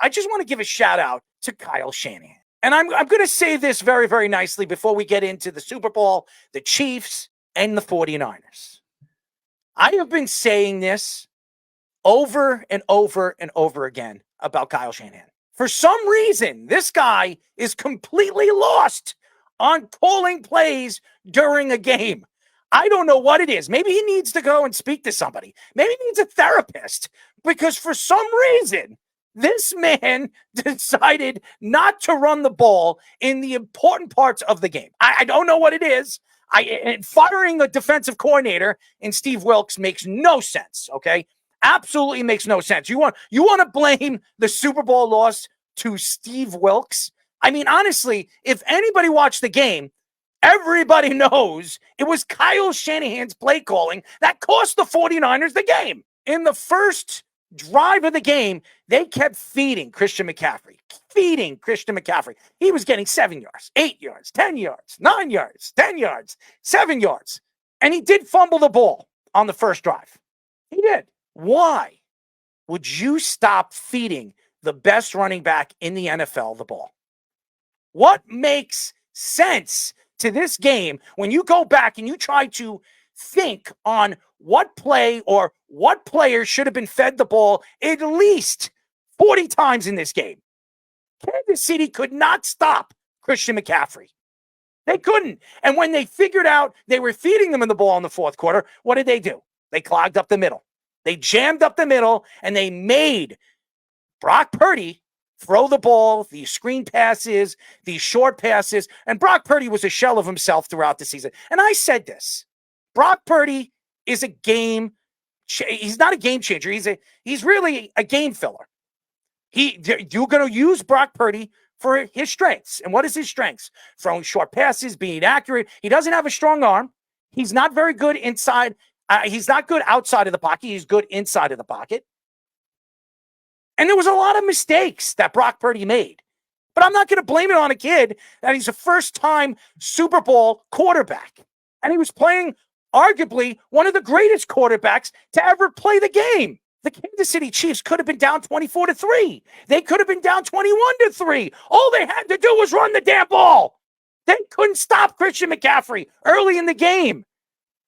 I just want to give a shout out to Kyle Shanahan. And I'm going to say this very, very nicely before we get into the Super Bowl, the Chiefs, and the 49ers. I have been saying this over and over and over again about Kyle Shanahan. For some reason, this guy is completely lost on calling plays during a game. I don't know what it is. Maybe he needs to go and speak to somebody. Maybe he needs a therapist, because for some reason, this man decided not to run the ball in the important parts of the game. I don't know what it is. Firing a defensive coordinator in Steve Wilks makes no sense, okay? Absolutely makes no sense. You want to blame the Super Bowl loss to Steve Wilks? I mean, honestly, if anybody watched the game, everybody knows it was Kyle Shanahan's play calling that cost the 49ers the game. In the first drive of the game, they kept feeding Christian McCaffrey. He was getting 7 yards, 8 yards, 10 yards, 9 yards, 10 yards, 7 yards. And he did fumble the ball on the first drive. He did. Why would you stop feeding the best running back in the NFL the ball? What makes sense to this game when you go back and you try to think on what play or what player should have been fed the ball at least 40 times in this game? Kansas City could not stop Christian McCaffrey. They couldn't. And when they figured out they were feeding them in the ball in the fourth quarter, what did they do? They clogged up the middle. They jammed up the middle, and they made Brock Purdy throw the ball, these screen passes, these short passes. And Brock Purdy was a shell of himself throughout the season. And I said this. Brock Purdy is he's not a game changer. He's really a game filler. You're going to use Brock Purdy for his strengths. And what is his strengths? Throwing short passes, being accurate. He doesn't have a strong arm. He's not very good inside. He's not good outside of the pocket. He's good inside of the pocket. And there was a lot of mistakes that Brock Purdy made. But I'm not going to blame it on a kid that he's a first-time Super Bowl quarterback. And he was playing arguably one of the greatest quarterbacks to ever play the game. The Kansas City Chiefs could have been down 24-3. They could have been down 21-3. All they had to do was run the damn ball. They couldn't stop Christian McCaffrey early in the game.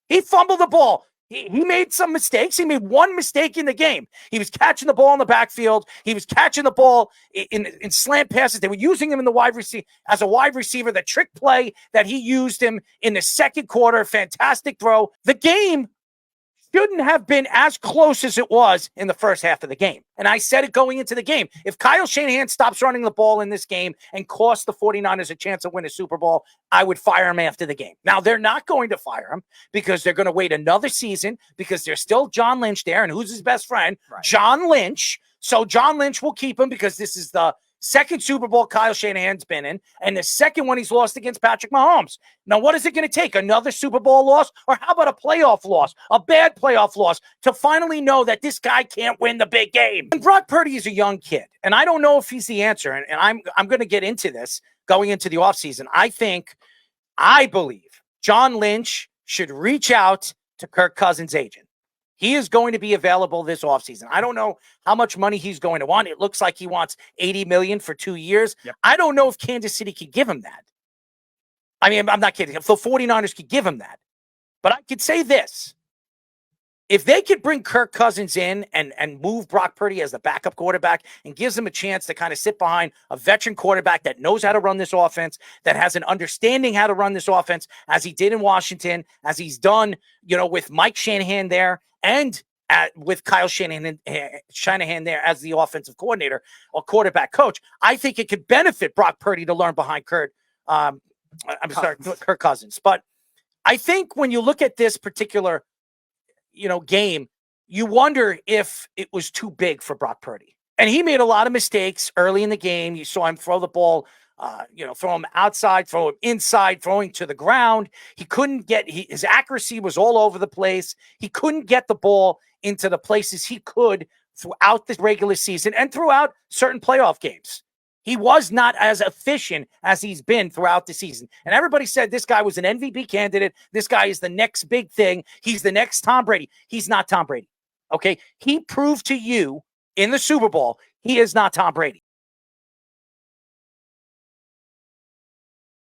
He fumbled the ball. He made some mistakes. He made one mistake in the game. He was catching the ball in the backfield. He was catching the ball in slant passes. They were using him in the as a wide receiver. The trick play that he used him in the second quarter, fantastic throw. The game shouldn't have been as close as it was in the first half of the game. And I said it going into the game. If Kyle Shanahan stops running the ball in this game and costs the 49ers a chance to win a Super Bowl, I would fire him after the game. Now, they're not going to fire him because they're going to wait another season because there's still John Lynch there. And who's his best friend? Right. John Lynch. So John Lynch will keep him because this is the second Super Bowl Kyle Shanahan's been in, and the second one he's lost against Patrick Mahomes. Now, what is it going to take? Another Super Bowl loss? Or how about a playoff loss, a bad playoff loss, to finally know that this guy can't win the big game? And Brock Purdy is a young kid, and I don't know if he's the answer, and I'm going to get into this going into the offseason. I believe John Lynch should reach out to Kirk Cousins' agent. He is going to be available this offseason. I don't know how much money he's going to want. It looks like he wants $80 million for 2 years. Yep. I don't know if Kansas City could give him that. I mean, I'm not kidding. If the 49ers could give him that. But I could say this. If they could bring Kirk Cousins in and move Brock Purdy as the backup quarterback and gives him a chance to kind of sit behind a veteran quarterback that knows how to run this offense, that has an understanding how to run this offense, as he did in Washington, as he's done, with Mike Shanahan there, and with Kyle Shanahan there as the offensive coordinator or quarterback coach, I think it could benefit Brock Purdy to learn behind Kirk Cousins. But I think when you look at this particular, game, you wonder if it was too big for Brock Purdy. And he made a lot of mistakes early in the game. You saw him throw the ball, throw him outside, throw him inside, throwing to the ground. He couldn't his accuracy was all over the place. He couldn't get the ball into the places he could throughout the regular season and throughout certain playoff games. He was not as efficient as he's been throughout the season. And everybody said this guy was an MVP candidate. This guy is the next big thing. He's the next Tom Brady. He's not Tom Brady. Okay? He proved to you in the Super Bowl he is not Tom Brady.